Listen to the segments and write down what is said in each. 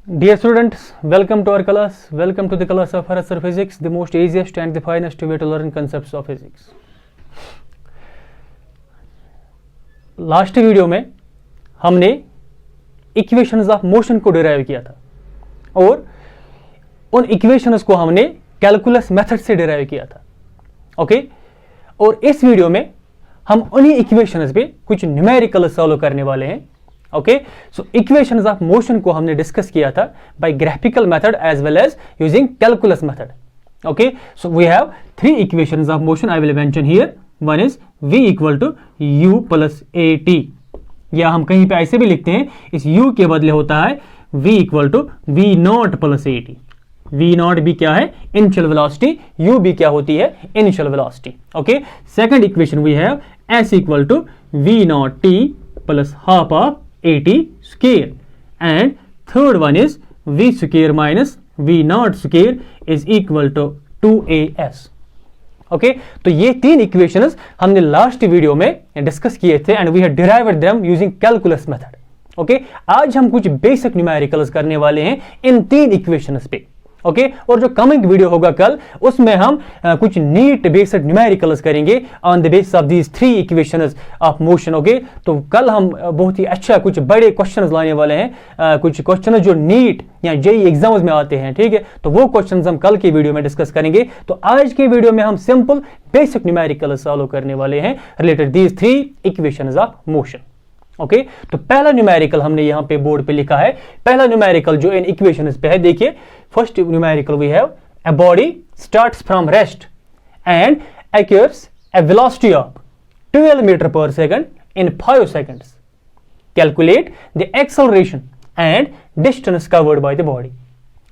Dear students, welcome to our class. Welcome to the class of Harassar Physics, the most easiest and the finest way to learn concepts of physics. Last video में हमने equations of motion को derive किया था और उन equations को हमने calculus method से डिराइव किया था. ओके, और इस वीडियो में हम उन्हीं इक्वेशंस पे कुछ न्यूमेरिकल सॉल्व करने वाले हैं. Okay, so equations of motion को हमने डिस्कस किया था by graphical method as well as using calculus method. Okay, so we have three equations of motion. I will mention here. One is v equal to u plus a t, या हम कहीं पे ऐसे भी लिखते हैं, इस u के बदले होता है v equal to v not plus a t. v not भी क्या है? Initial velocity. u भी क्या होती है? Initial velocity. Okay, second equation we have s equal to v not t plus half of a t square, and third one is v square minus v not square is equal to 2as. Okay, तो ये तीन equations हमने last video में discuss किए थे and we have derived them using calculus method. Okay, आज हम कुछ बेसिक न्यूमेरिकल्स करने वाले हैं इन तीन इक्वेशंस पे. ओके, और जो कमिंग वीडियो होगा कल, उसमें हम कुछ नीट बेसिक न्यूमेरिकल्स करेंगे on the basis of these three equations of motion. Okay, तो कल हम बहुत ही अच्छा कुछ बड़े क्वेश्चंस लाने वाले हैं, कुछ क्वेश्चन जो नीट या जेईई एग्जाम्स में आते हैं. ठीक है, तो वो क्वेश्चंस हम कल की वीडियो में डिस्कस करेंगे. तो आज के वीडियो में हम सिंपल बेसिक न्यूमेरिकल्स सॉल्व करने वाले हैं related these three equations of motion. Okay, तो पहला न्यूमेरिकल हमने यहां पे बोर्ड पे लिखा है. पहला न्यूमेरिकल जो इन इक्वेशंस पे है, देखिए first numerical we have a body starts from rest and acquires a velocity of 12 meter per second in 5 seconds. Calculate the acceleration and distance covered by the body.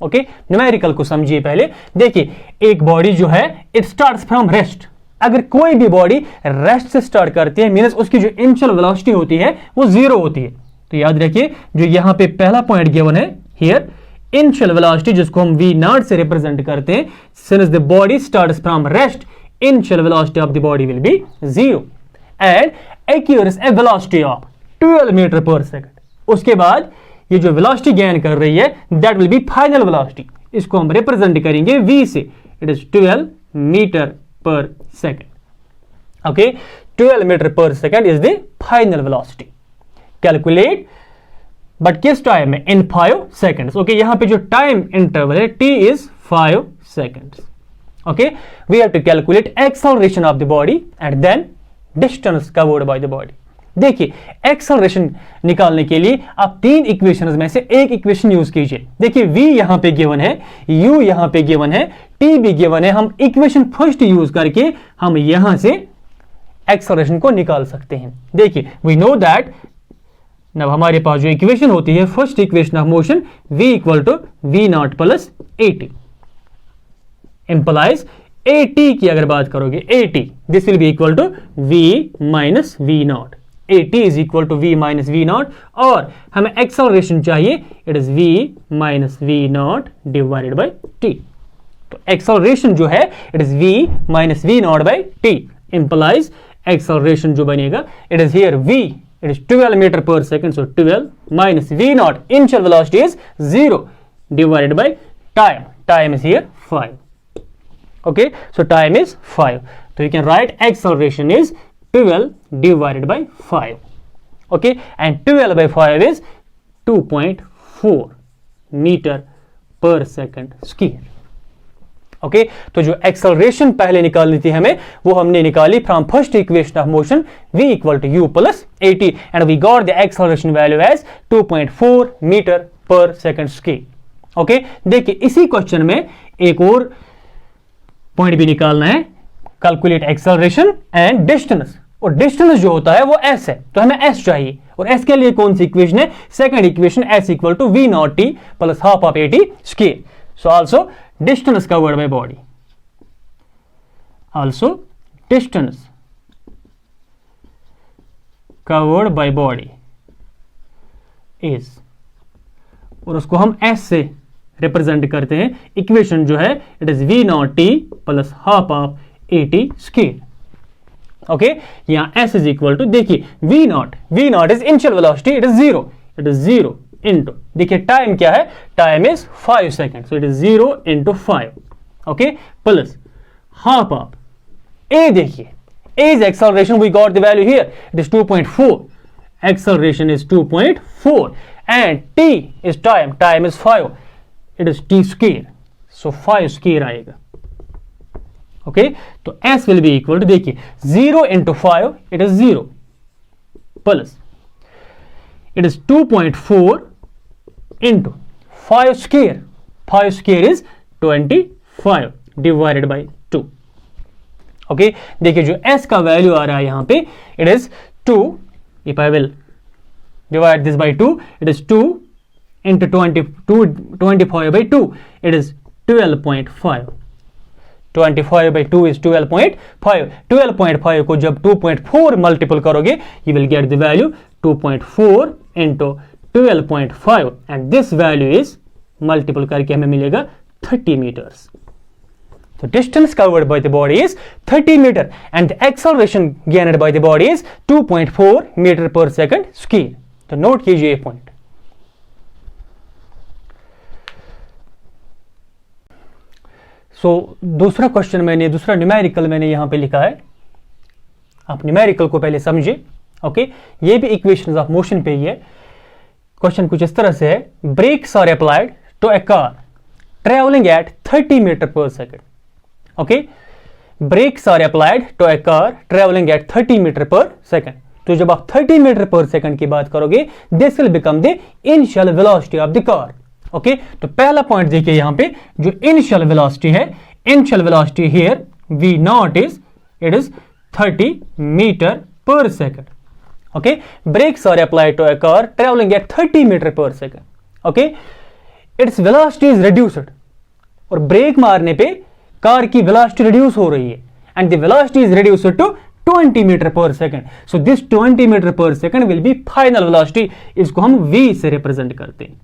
Okay, numerical को समझिए पहले. देखिए, एक body जो है it starts from rest. अगर कोई भी बॉडी रेस्ट से स्टार्ट करती है, मींस उसकी जो इनिशियल वेलोसिटी होती है वो जीरो होती है. तो याद रखिए, जो यहां पे पहला पॉइंट गिवन है हियर, इनिशियल वेलोसिटी जिसको हम v नॉट से रिप्रेजेंट करते हैं, since the body starts from rest, initial velocity of the body will be zero and acquires a velocity of 12 meter per second. उसके बाद ये जो वेलोसिटी गेन कर रही है that will be final velocity. इसको हम रिप्रेजेंट करेंगे v से. It is 12 meter per second. Okay, 12 meter per second is the final velocity. Calculate, but किस टाइम में? In 5 seconds. ओके, यहां पे जो टाइम इंटरवल है t is 5 seconds. Okay, we have to calculate acceleration of the body and then distance covered by the body. देखिए, acceleration निकालने के लिए आप तीन इक्वेशंस में से एक इक्वेशन यूज कीजिए. देखिए, v यहां पे गिवन है, u यहां पे गिवन है, t भी गिवन है. हम इक्वेशन फर्स्ट यूज करके हम यहां से एक्सेलरेशन को निकाल सकते हैं. देखिए, वी नो दैट अब हमारे पास जो इक्वेशन होती है, first equation of motion v equal to v not plus a t implies a t की अगर बात करोगे, a t this will be equal to v minus v not. A t is equal to v minus v not, और हमें acceleration चाहिए, it is v minus v not divided by t. तो acceleration जो है it is v minus v not by t implies acceleration जो बनेगा it is here v, it is 12 meter per second, so 12 minus v naught, initial velocity is 0 divided by time. Time is here 5. Okay, so time is 5. So you can write acceleration is 12 divided by 5. Okay, and 12 by 5 is 2.4 meter per second square. Okay, तो जो acceleration पहले निकालनी थी हमें, वो हमने निकाली from first equation of motion v equal to u plus a t, and we got the acceleration value as 2.4 meter per second square. Okay, देखिए इसी क्वेश्चन में एक और पॉइंट भी निकालना है, कैलकुलेट एक्सेलरेशन एंड डिस्टेंस. और डिस्टेंस जो होता है वो s है, तो हमें s चाहिए. और s के लिए कौन सी इक्वेशन है? Second equation, s equal to v not t plus half of a t square. So also distance covered by body, also distance covered by body is, और उसको हम s से रिप्रेजेंट करते हैं. इक्वेशन जो है it is v not t plus half of a t square. Okay, यहां s is equal to, देखिए v not is initial velocity, it is zero into, देखिए टाइम क्या है, time is 5 second, so it is 0 into 5, okay, plus half of a, देखिए a is acceleration, we got the value here, it is 2.4, acceleration is 2.4 and t is time, time is 5, it is t square, so 5 square आएगा, okay, तो s will be equal to, देखिए 0 into 5 it is 0 plus it is 2.4 into 5 square, 5 square is 25 divided by 2, okay, देखिए जो s का value आ रहा है यहां पे, it is 2, if I will divide this by 2, it is 2 into 25 by 2, it is 12.5, 25 by 2 is 12.5, 12.5 को जब 2.4 मल्टीपल करोगे, you will get the value 2.4 into 12.5 and this value is multiple करके हमें मिलेगा 30 meters. The distance covered by the body is 30 meter and the acceleration gained by the body is 2.4 meter per second square. तो note कीजिए ये point. सो दूसरा question मैंने, दूसरा numerical मैंने यहां पे लिखा है, आप न्यूमेरिकल को पहले समझिए, ओके, ये भी इक्वेशंस ऑफ मोशन पे ही है. क्वेश्चन कुछ इस तरह से है, brakes are applied to a car travelling at 30 metre per second, okay, brakes are applied to a car travelling at 30 metre per second. तो जब आप 30 मीटर पर सेकेंड की बात करोगे, this will become the initial velocity of the car, okay. तो पहला point देखिए यहां पे, जो इनिशियल वेलोसिटी है, initial velocity here v not is, it is 30 metre per second, okay. Brakes are applied to a car travelling at 30 metre per second, okay. Its velocity is reduced, और brake मारने पे car की velocity reduce हो रही है and the velocity is reduced to 20 metre per second. So this 20 metre per second will be final velocity. इसको हम v से रिप्रेजेंट करते हैं,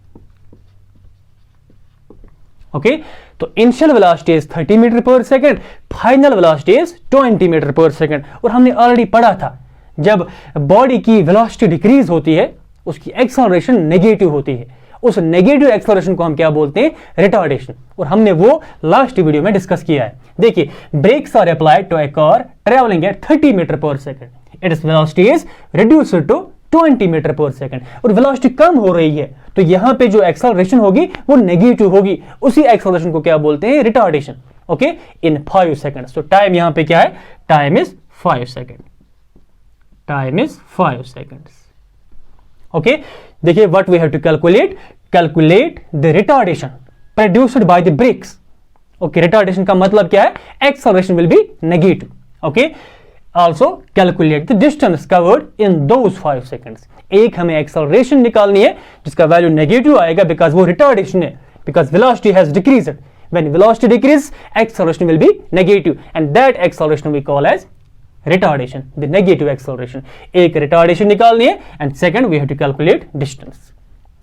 ओके. तो initial velocity is 30 metre per second, final velocity is 20 metre per second. और हमने already पढ़ा था, जब बॉडी की वेलोसिटी डिक्रीज होती है, उसकी एक्सेलरेशन नेगेटिव होती है. उस नेगेटिव एक्सेलरेशन को हम क्या बोलते हैं, रिटार्डेशन. और हमने वो लास्ट वीडियो में डिस्कस किया है. देखिए, brakes are applied to a car travelling at 30 metre per second, its velocity is reduced to 20 metre per second, और वेलोसिटी कम हो रही है, तो यहां पे जो एक्सेलरेशन होगी वो नेगेटिव होगी. उसी एक्सेलरेशन को क्या बोलते हैं, रिटार्डेशन, ओके, इन 5 सेकेंड. तो टाइम यहां पे क्या है, time is 5 second, time is 5 seconds, okay. देखिए, what we have to calculate, calculate the retardation produced by the brakes, okay. Retardation का मतलब क्या है, acceleration will be negative, okay. Also calculate the distance covered in those 5 seconds. एक हमें acceleration निकालनी है जिसका वैल्यू नेगेटिव आएगा, बिकॉज वो रिटार्डेशन है, because velocity has decreased. When velocity decrease, acceleration will be negative and that acceleration we call as retardation, the negative acceleration. एक retardation निकालनी है and second we have to calculate distance,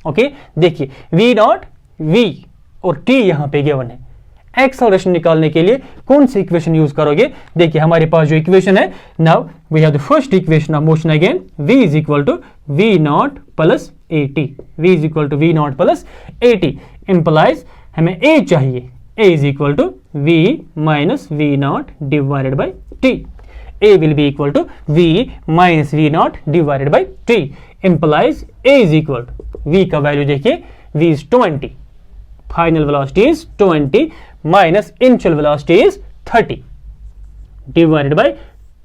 okay. देखिए, v not, v और t यहां पे given है. Acceleration निकालने के लिए कौन सी इक्वेशन यूज करोगे, देखिए हमारे पास जो इक्वेशन है, now we have the first equation of motion again, v is equal to v not plus at, v is equal to v not plus at implies हमें a चाहिए, a is equal to v minus v not divided by t. a will be equal to v minus v naught divided by t, implies a is equal to, v का value देखिए, v is 20, final velocity is 20 minus initial velocity is 30 divided by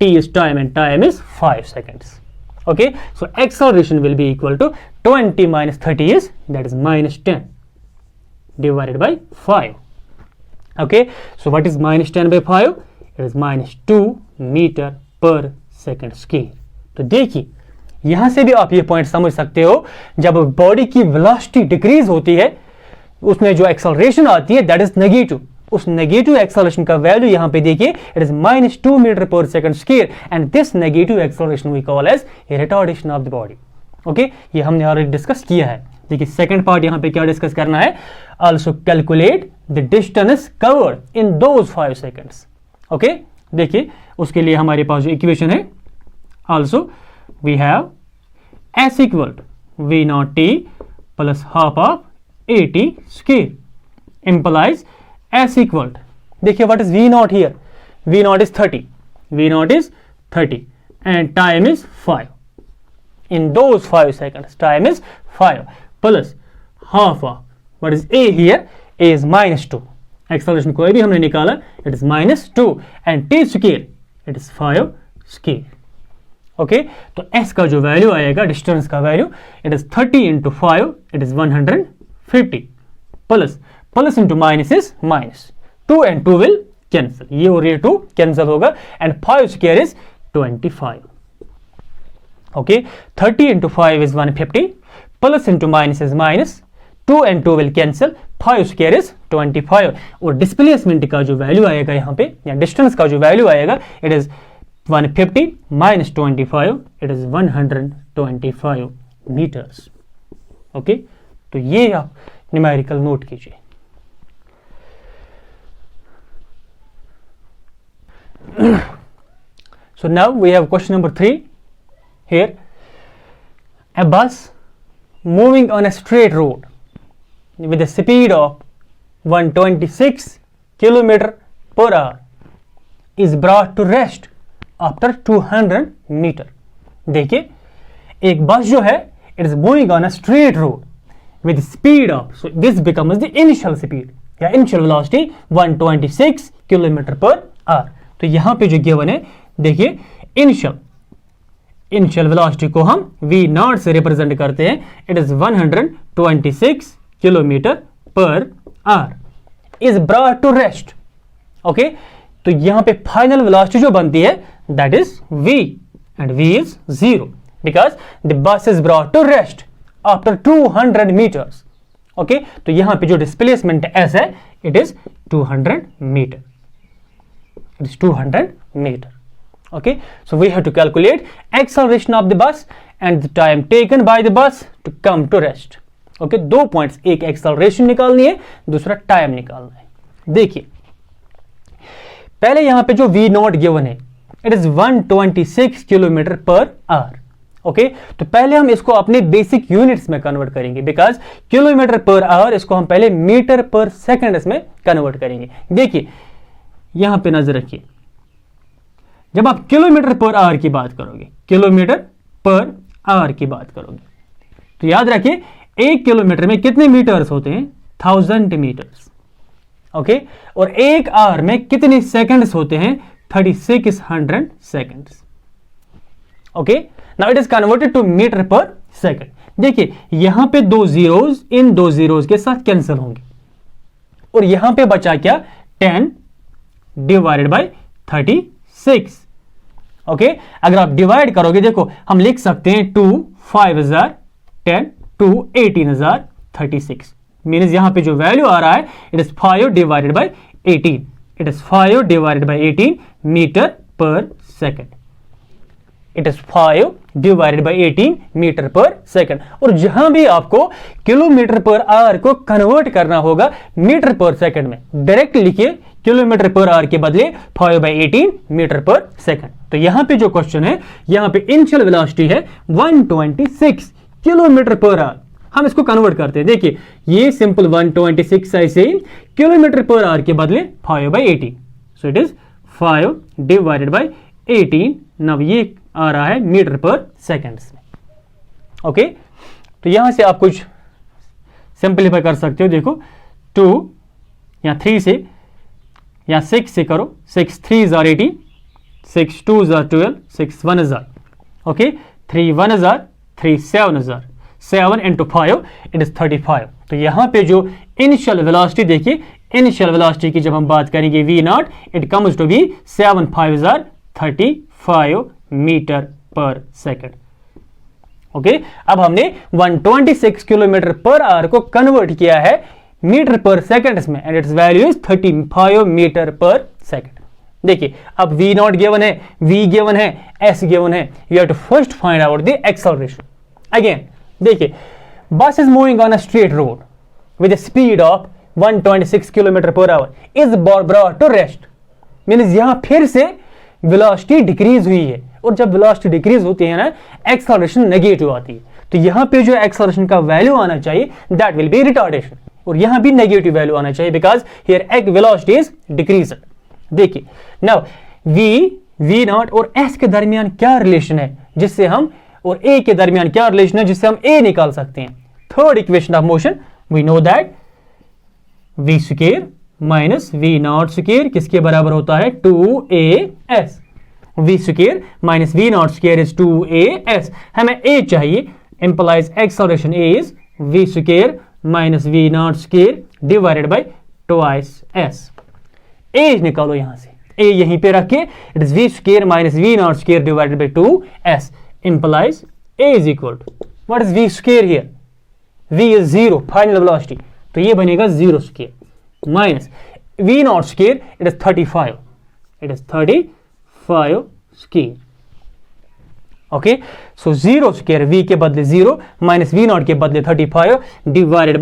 t is time and time is 5 seconds, okay. So acceleration will be equal to 20 minus 30 is, that is minus 10 divided by 5, okay. So what is minus 10 by 5, it is minus 2 meter per second square. तो देखिए, यहां से भी आप ये point समझ सकते हो, जब बॉडी की वेलोसिटी डिक्रीज होती है, उसमें जो एक्सेलरेशन आती है दैट इज नेगेटिव. उस नेगेटिव एक्सेलरेशन का वैल्यू यहां पे देखिए, it is minus 2 meter per second square and this negative acceleration we call as retardation of the body, okay. ये हमने ऑलरेडी डिस्कस किया है. देखिए, सेकंड पार्ट यहां पे क्या डिस्कस करना है, also calculate the distance covered in those 5 seconds, okay. देखिए, उसके लिए हमारे पास जो इक्वेशन है, also we have s equal to v not t plus half of at square implies s equal, देखिए what is v naught here, v naught is 30, v naught is 30 and time is 5. In those 5 seconds time is 5 plus half of what is a here, a is -2, acceleration कोई भी हमने निकाला, it is -2 and t square it is 5 square. Okay तो s का जो value आएगा, distance का value, it is 30 into 5 it is 150 plus into minus is minus, 2 and 2 will cancel, ये और ये 2 कैंसिल होगा and 5 square is 25. Okay 30 into 5 is 150 plus into minus is minus, 2 and 2 will cancel, 5 square is 25 और displacement का जो value आएगा यहाँ पे या डिस्टेंस का जो वैल्यू आएगा, it is 150 minus 25 it is 125 meters. Okay तो ये आप न्यूमेरिकल नोट कीजिए. So now we have question number 3 here. A bus moving on a straight road with a speed of 126 km per hour is brought to rest after 200 metre. देखिए एक bus जो है, it is moving on a straight road with speed of, so this becomes the initial speed या initial velocity 126 kilometre per hour. तो यहां पे जो given है, देखिए इनिशियल वेलोसिटी को हम v नॉट से रिप्रेजेंट करते हैं, it is 126 kilometre per hour is brought to rest. Okay तो यहां पे फाइनल वेलोसिटी जो बनती है that is v and v is 0 because the bus is brought to rest after 200 meters. okay तो यहां पे जो डिस्प्लेसमेंट s है, it is 200 meter, it is 200 meter. okay so we have to calculate acceleration of the bus and the time taken by the bus to come to rest. okay 2 points, एक acceleration निकालनी है, दूसरा time निकालना है. देखिए पहले यहां पे जो v नॉट गिवन है, it is 126 kilometre per our. Okay तो पहले हम इसको अपने बेसिक यूनिट्स में कन्वर्ट करेंगे, बिकॉज किलोमीटर पर आवर इसको हम पहले मीटर पर सेकंड में कन्वर्ट करेंगे. देखिए यहां पे नजर रखिए, जब आप किलोमीटर पर आवर की बात करोगे, किलोमीटर पर आवर की बात करोगे, तो याद रखिए 1 किलोमीटर में कितने मीटर्स होते हैं, 1000 मीटर्स. ओके और 1 आवर में कितने सेकंड्स होते हैं, 3600 seconds. okay now it is converted to meter per second. देखिए यहां पे 2 zeros इन 2 zeros के साथ कैंसिल होंगे और यहां पे बचा क्या, 10 डिवाइडेड बाय 36. ओके अगर आप डिवाइड करोगे, देखो हम लिख सकते हैं 2 5000 10 2 18000 36 मीन्स यहां पे जो वैल्यू आ रहा है, it is 5 divided by 18, it is 5 divided by 18 meter per second. it is 5 divided by 18 metre per second. और जहां भी आपको किलोमीटर पर आवर को कन्वर्ट करना होगा मीटर पर सेकंड में, डायरेक्ट लिखिए किलोमीटर पर आवर के बदले 5 by 18 मीटर पर सेकंड. तो यहां पे जो क्वेश्चन है, यहां पे इनिशियल वेलोसिटी है 126 किलोमीटर पर आवर. हम इसको कन्वर्ट करते हैं, देखिए ये सिंपल 126 ऐसे ही किलोमीटर पर आवर के बदले 5 by 18, so it is 5 divided by 18. नव ये आ रहा है मीटर पर सेकंड्स में. ओके तो यहां से आप कुछ सिंपलीफाई कर सकते हो. देखो 2 या 3 से या 6 से करो, 6 3 are 18, 6 2 are 12, 6 1 are. Okay 3 1 are 3 7 are 7 into 5 it is 35. तो यहां पे जो इनिशियल वेलोसिटी, देखिए इनिशियल वेलोसिटी की जब हम बात करेंगे v not, it comes to be 7 5 are 35 meter per second. Okay अब हमने 126 किलोमीटर पर आवर को कन्वर्ट किया है मीटर पर सेकंड में and its value is 35 meter per second. देखिए अब v नॉट गिवन है, v गिवन है, s गिवन है, you have to first find out the acceleration. Again देखिए bus is moving on a straight road with speed of 126 kilometre per hour is brought to rest. Means यहां फिर से velocity decrease हुई है और जब velocity decrease होती है ना, एक्सेलरेशन नेगेटिव आती है. तो यहां पे जो एक्सेलरेशन का वैल्यू आना चाहिए दैट विल बी रिटार्डेशन, और यहां भी नेगेटिव वैल्यू आना चाहिए बिकॉज हियर एक् वेलोसिटी इज डिक्रीज्ड। देखिए नाउ वी नॉट और एस के दरमियान क्या रिलेशन है जिससे हम, और ए के दरमियान क्या रिलेशन है जिससे हम ए निकाल सकते हैं। Third equation of motion we know that v square minus v not square किसके बराबर होता है 2as। V square minus v not square is 2as। हमें a चाहिए, implies acceleration a is v square minus v not square divided by twice s। a निकालो यहां से, a यहीं पे रखे, it is v square minus v not square divided by 2s implies a is equal to what is v square here, v is 0 final velocity, तो ये बनेगा 0 square minus v not square it is 35, it is 35 square. Okay so 0 square v के बदले 0 minus v not के बदले 35 divided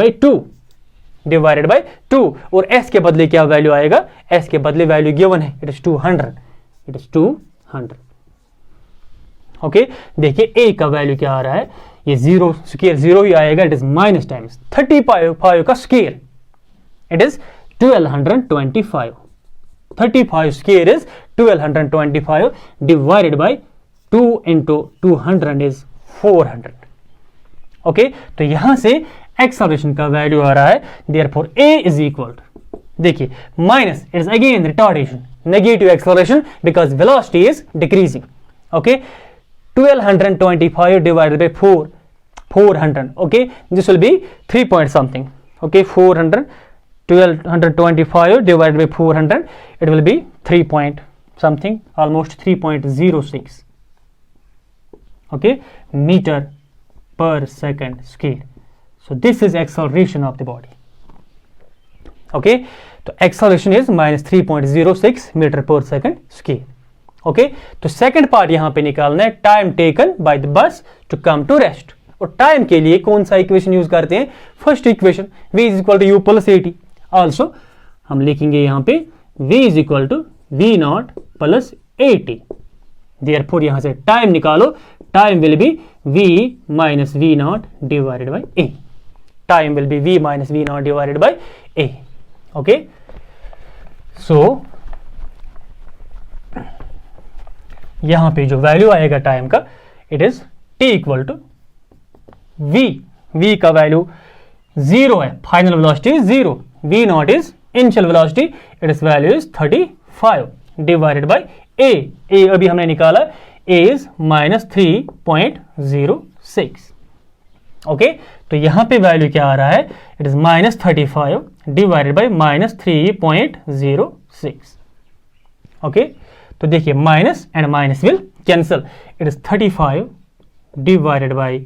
by 2 और s के बदले क्या वैल्यू आएगा, s के बदले वैल्यू गिवन है, it is 200, it is 200। Okay देखिए a का वैल्यू क्या आ रहा है, ये 0 स्क्वायर 0 ही आएगा, इट इज माइनस टाइम्स 35 का square, it is 1225, 35 square is 1225 divided by 2 into 200 is 400। Okay तो यहां से एक्सेलरेशन का वैल्यू आ रहा है, therefore a is equal to, देखिए minus it is again retardation, negative acceleration because velocity is decreasing. Okay 1225 divided by 400, okay, this will be 3 point something, okay, 1225 divided by 400, it will be 3 point something, almost 3.06, okay, meter per second square. So this is acceleration of the body, okay, so acceleration is minus 3.06 meter per second square. Okay तो second part यहां पे निकालना है, time taken by the bus to come to rest, और time के लिए कौन सा इक्वेशन यूज करते हैं, first equation v is equal to u plus a t, also हम लिखेंगे यहां पे v is equal to v not plus a t, therefore यहां से टाइम निकालो, time will be v minus v not divided by a, time will be v minus v not divided by a। Okay so यहां पे जो value आएगा time का, it is t equal to v का value 0 है, final velocity 0, v not is initial velocity, it is value is 35 divided by a अभी हमने निकाला, a इज माइनस 3.06। ओके तो यहां पे वैल्यू क्या आ रहा है, it is minus 35 divided bye minus 3.06। Okay तो देखिए minus and minus will cancel, it is 35 divided bye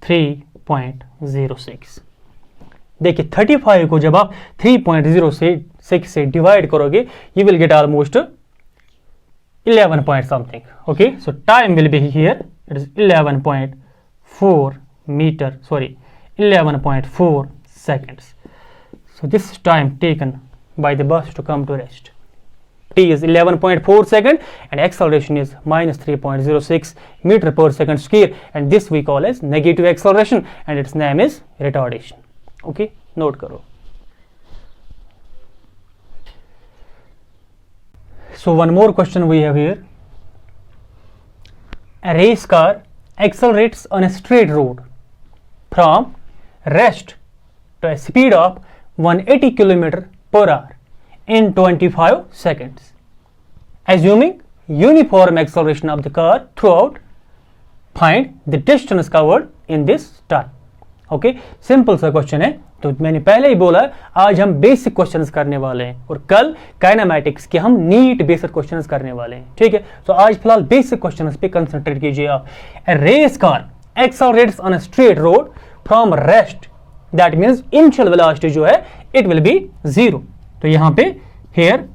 3.06। देखिए 35 को जब आप 3.06 से डिवाइड करोगे you will get almost 11 point something. Okay so time will be here, it is 11.4 meter, sorry 11.4 seconds. So this time taken by the bus to come to rest. T is 11.4 second and acceleration is minus 3.06 meter per second square, and this we call as negative acceleration and its name is retardation. Okay, note karo. So one more question we have here. A race car accelerates on a straight road from rest to a speed of 180 km per hour in 25 seconds, assuming uniform acceleration of the car throughout. Find the distance covered in this time. Okay simple सा question है, तो मैंने पहले ही बोला आज हम basic questions करने वाले हैं और कल काइनेमैटिक्स के हम नीट बेसिक क्वेश्चंस करने वाले हैं। ठीक है, तो आज फिलहाल बेसिक क्वेश्चंस पे कंसंट्रेट कीजिए आप। A race car accelerates on a straight road from rest, that means initial velocity जो है इट विल बी 0। तो यहां पे हियर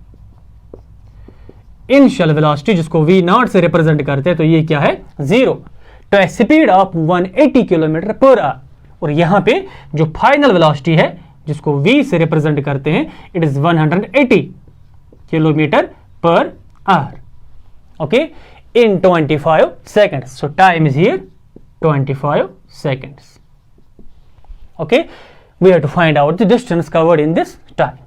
इनिशियल वेलोसिटी जिसको v नॉट से रिप्रेजेंट करते हैं, तो ये क्या है 0 to a speed of 180 kilometre per hour, और यहां पे जो फाइनल वेलोसिटी है जिसको v से रिप्रेजेंट करते हैं it is 180 kilometre per our. Okay in 25 seconds, so time is here 25 seconds. Okay, we have to find out the distance covered in this time.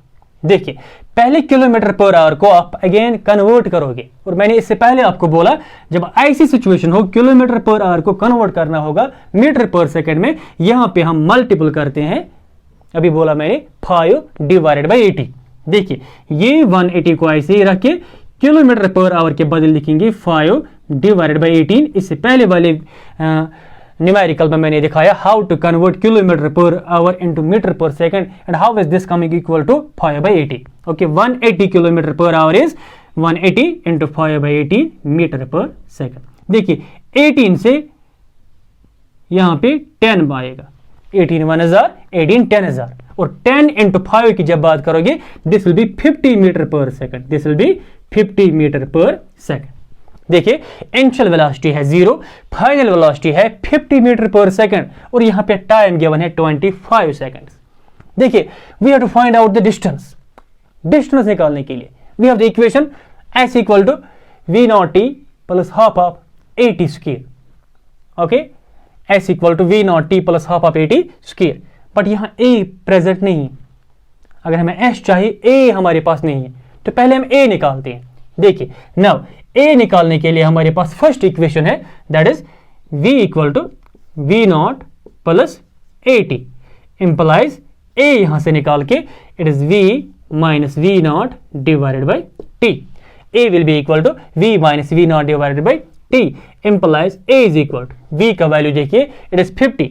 देखिए पहले किलोमीटर पर आवर को आप again convert करोगे, और मैंने इससे पहले आपको बोला जब ऐसी सिचुएशन हो किलोमीटर पर आवर को कन्वर्ट करना होगा मीटर पर सेकंड में, यहां पे हम मल्टीपल करते हैं, अभी बोला मैंने 5 डिवाइडेड बाई 80। देखिए ये 180 को ऐसे ही रख के किलोमीटर पर आवर के बदले लिखेंगे 5 डिवाइडेड बाई 18। इससे पहले वाले न्यूमेरिकल में मैंने दिखाया how to convert kilometre per hour into metre per second and how is this coming equal to 5 by 80। Okay, 180 kilometre per hour is 180 into 5 by 18 metre per second. देखिए 18 से यहां पे 10 आएगा, 18 1000, 18 10,000, और 10 इंटू 5 की जब बात करोगे this will be 50 meter per second, this will be 50 meter per second. देखिए इनिशियल वेलोसिटी है 0, फाइनल वेलोसिटी है 50 मीटर पर सेकंड, और यहां पे टाइम गिवन है 25 सेकंड्स। देखिए we have to find out the distance. Distance निकालने के लिए we have the equation s equal to v not t plus half of 80 square. Okay, s equal to v not t plus half of 80 square, but यहां a present नहीं है। अगर हमें s चाहिए, a हमारे पास नहीं है, तो पहले हम a निकालते हैं। देखिए नाउ a निकालने के लिए हमारे पास फर्स्ट इक्वेशन है that is v equal to v not plus 80 implies a यहां से निकाल के it is v minus v not divided by t। a will be equal to v minus v not divided by t implies a is equal to v का value देखिए it is 50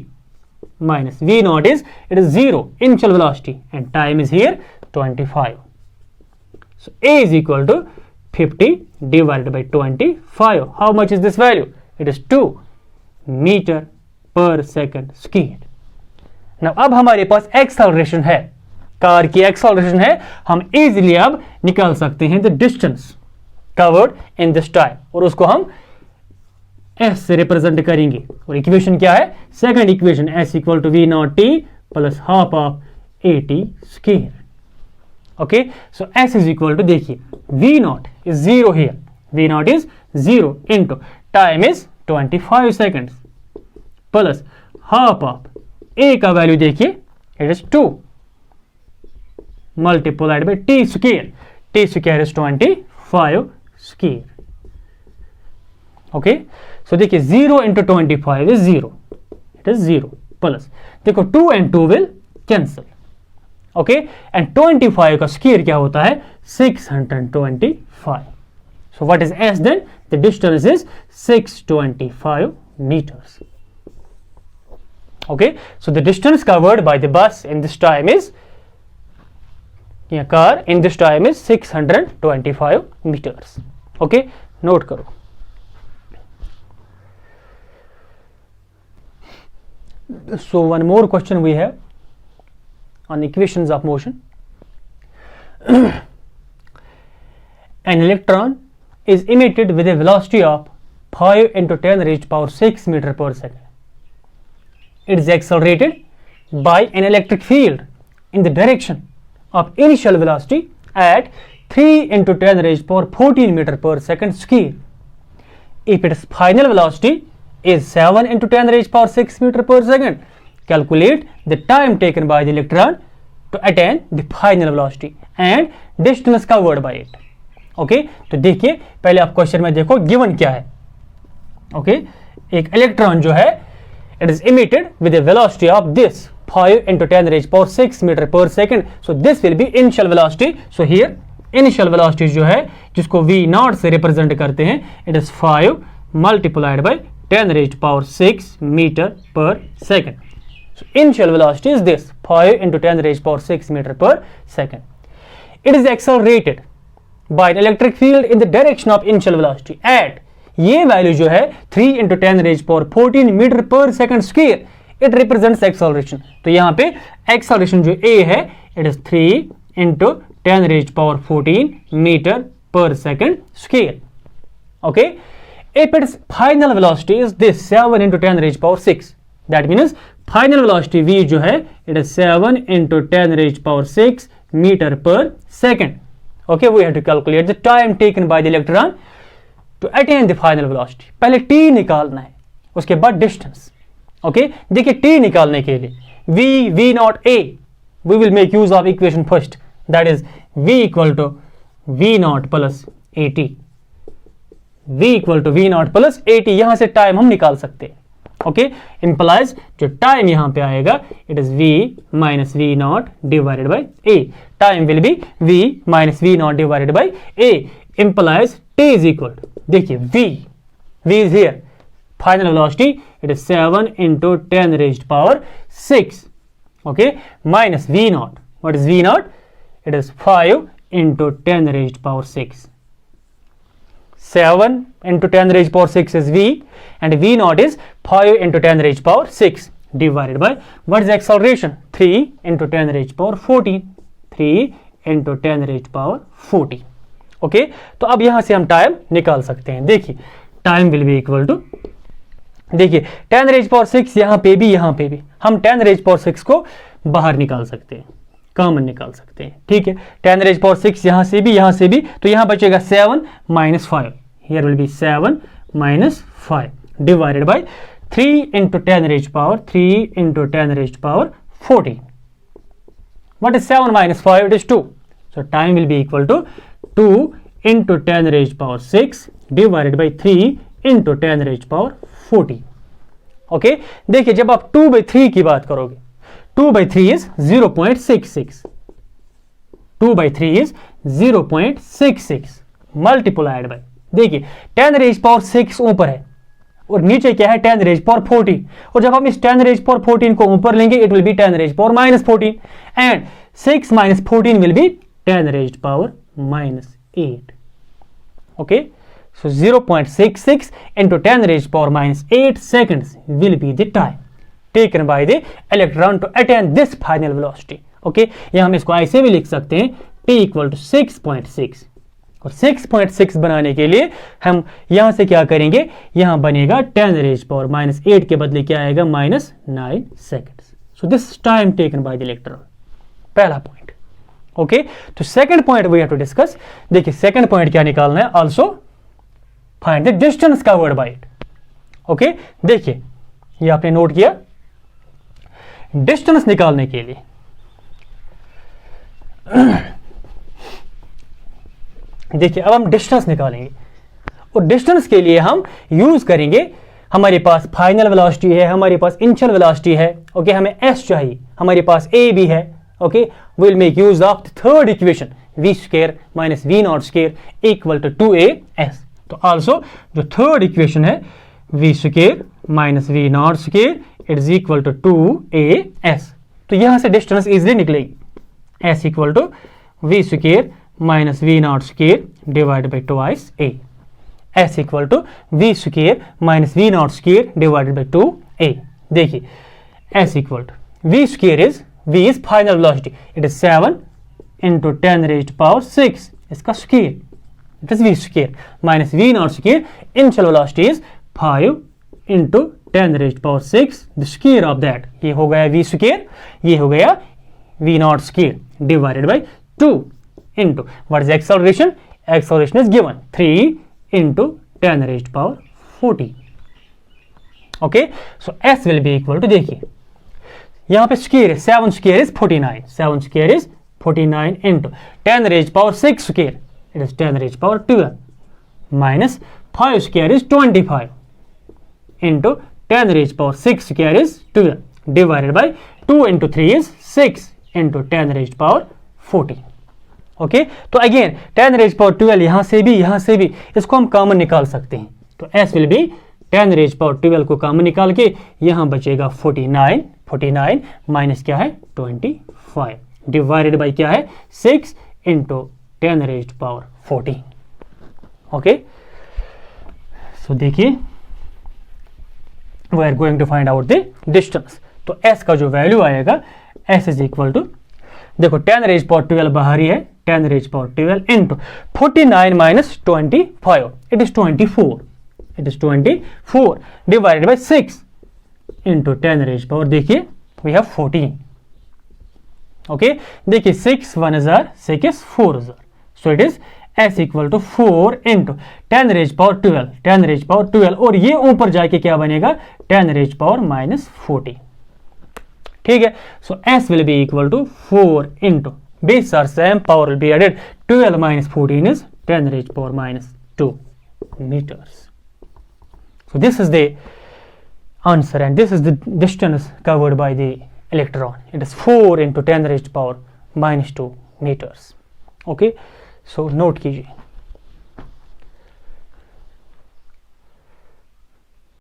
minus v not is it is 0 initial velocity and time is here 25। so a is equal to 50 divided by 25. How much is this value? It is 2 meter per second square. Now अब हमारे पास acceleration है, car की acceleration है, हम easily अब निकाल सकते हैं the distance covered in this time, और उसको हम s से रिप्रेजेंट करेंगे। और इक्वेशन क्या है? Second equation s equal to v not t plus half of 80 square. Okay, so s is equal to, देखिए v not is 0 here, v not is 0 into time is 25 seconds plus half of a का value देखिए it is 2 multiplied by t square, t square is 25 square. Okay, so देखिए 0 into 25 is 0, it is 0 plus देखो 2 and 2 will cancel. Okay, and 25 का square क्या होता है? 625। So what is s then? The distance is 625 meters. Okay, so the distance covered by the bus in this time is, car in this time is 625 meters. Okay, note करो। So one more question we have on equations of motion. An electron is emitted with a velocity of 5 into 10 raised to power 6 meter per second. It is accelerated by an electric field in the direction of initial velocity at 3 into 10 raised to power 14 meter per second square. If its final velocity is 7 into 10 raised to power 6 meter per second, calculate the time taken by the electron to attain the final velocity and distance covered by it. Okay, तो देखिए पहले आप question में देखो given क्या है। Okay, एक electron जो है it is emitted with a velocity of this 5 into 10 raised to power 6 meter per second. So this will be initial velocity. So here initial velocity जो है जिसको v naught से represent करते हैं, it is 5 multiplied by 10 raised to power 6 meter per second. So initial velocity is this 5 into 10 raised to power 6 meter per second. It is accelerated by an electric field in the direction of initial velocity at, ये value जो है 3 into 10 raised to power 14 meter per second square, it represents acceleration. तो यहाँ पे acceleration जो a है it is 3 into 10 raised to power 14 meter per second square. Okay, if its final velocity is this 7 into 10 raised to power 6, that means final velocity v जो है it is 7 into 10 raised to power 6 meter per second. Okay, we have to calculate the time taken by the electron to attain the final velocity. पहले t निकालना है, उसके बाद distance. Okay देखिए t निकालने के लिए v not a, we will make use of equation first, that is v equal to v not plus a t, v equal to v not plus a t. यहां से time हम निकाल सकते हैं। ओके इंप्लाइज जो time यहां पे आएगा it is v minus v not divided by a, time will be v minus v not divided by a, implies t is equal to, देखिए v is here, final velocity it is 7 into 10 raised power 6, okay, minus v naught, what is v naught, it is 5 into 10 raised power 6, 7 into 10 raised power 6 is v, and v naught is 5 into 10 raised power 6 divided by, what is the acceleration, 3 into 10 raised power 14, 3 into 10 raised power 40, okay। तो अब यहां से हम time निकाल सकते हैं। देखिए time will be equal to, देखिए 10 रेज पावर 6 यहां पे भी हम 10 रेज पावर 6 को बाहर निकाल सकते हैं, कॉमन निकाल सकते हैं, ठीक है। 10 रेज पावर 6 यहां से भी, तो यहां बचेगा 7 minus 5, here will be 7 minus 5 divided by 3 into 10 raised power 3 into 10 raised power 40. What is 7 minus 5? It is 2. So time will be equal to 2 into 10 raised power 6 divided by 3 into 10 raised power 40. Okay देखिए जब आप 2/3 की बात करोगे, 2/3 is 0.66, 2/3 is 0.66 multiplied by, देखिए 10 raise power 6 ऊपर है और नीचे क्या है 10 रेज पावर 14, और जब हम इस 10 रेज पावर 14 को ऊपर लेंगे it will be 10 raise power minus 14, and 6 minus 14 will be 10 raise power minus 8, okay. So 0.66 into 10 raised power minus 8 seconds will be the time taken by the electron to attain this final velocity. Okay, यहाँ हम इसको ऐसे भी लिख सकते हैं t equal to 6.6, और 6.6 बनाने के लिए हम यहाँ से क्या करेंगे, यहाँ बनेगा 10 raised power minus 8 के बदले क्या आएगा minus 9 seconds. So this is time taken by the electron. पहला पॉइंट, ओके। तो second point we have to discuss. देखिए सेकंड पॉइंट क्या निकालना है, also find the distance covered by it, okay. देखिए ये आपने नोट किया, डिस्टेंस निकालने के लिए देखिए अब हम डिस्टेंस निकालेंगे, और डिस्टेंस के लिए हम यूज करेंगे, हमारे पास फाइनल वेलोसिटी है, हमारे पास इनिशियल वेलोसिटी है, ओके, हमें s चाहिए, हमारे पास a भी है, okay. We will make use of the third equation v square minus v not square equal to 2as। तो आल्सो जो थर्ड इक्वेशन है v square minus v not square it is equal to 2as। तो यहां से distance easily निकलेगी, s equal to v square minus v not square divided by twice a, s equal to v square minus v not square divided by 2a। देखिए s equal to v square is, v is final velocity, it is 7 into 10 raised power 6, इसका square it is v square minus v not square, initial velocity is 5 into 10 raised power 6, the square of that, ये हो गया v square, ये हो गया v not square divided by 2 into what is acceleration, acceleration is given 3 into 10 raised power 40, okay. So s will be equal to, देखिए यहां पे square है, 7 square is 49, 7 square is 49 into 10 raised power 6 square, it is 10 raised power 12 minus 5 square is 25 into 10 raised power 6 square is 12 divided by 2 into 3 is 6 into 10 raised power 40, okay। तो again 10 raised power 12 यहां से भी इसको हम common निकाल सकते हैं, तो s will be 10 raised power 12 को कॉमन निकाल के यहां बचेगा 49 माइनस क्या है 25 डिवाइडेड बाई क्या है 6 into 10 raised power 14, okay. So देखिए we are going to find out the distance, तो s का जो वैल्यू आएगा s इज इक्वल टू, देखो 10 raised power 12 बाहर ही है, 10 raised power 12 into 49 minus 25, it is 24, it is 24 divided by 6 into 10 raised power, देखिए we have 14, okay. देखिए 6 1 हजार 6 is 4 हजार, so it is S equal to 4 into 10 raise power 12, 10 raise power 12, और ये ऊपर जाके क्या बनेगा 10 रेज पावर माइनस 40। ठीक है, so S will be equal to 4 into base are same, power will be added, 12 minus 14 is 10 raise power minus 2 meters. So this is the answer, and this is the distance covered by the electron. It is 4 into 10 raised power minus 2 meters. Okay, so note कीजिए।